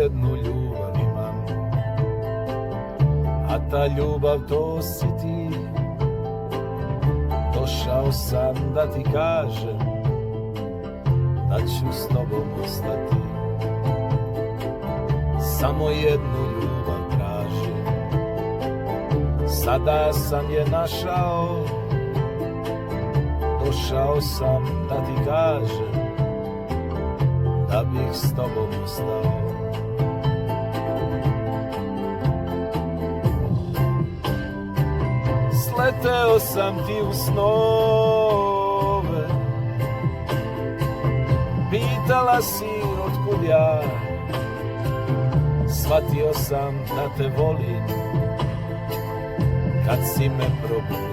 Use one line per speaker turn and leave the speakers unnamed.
jednu ljubav imam, a ta ljubav to si ti. Došao sam da ti kažem da ću s tobom ostati. Samo jednu ljubav tražim, sada sam je našao. Došao sam da ti kažem da bih s tobom ostao. Sleteo sam ti u snove, pitala si otkud ja. Shvatio sam da te volim kad si me probudio.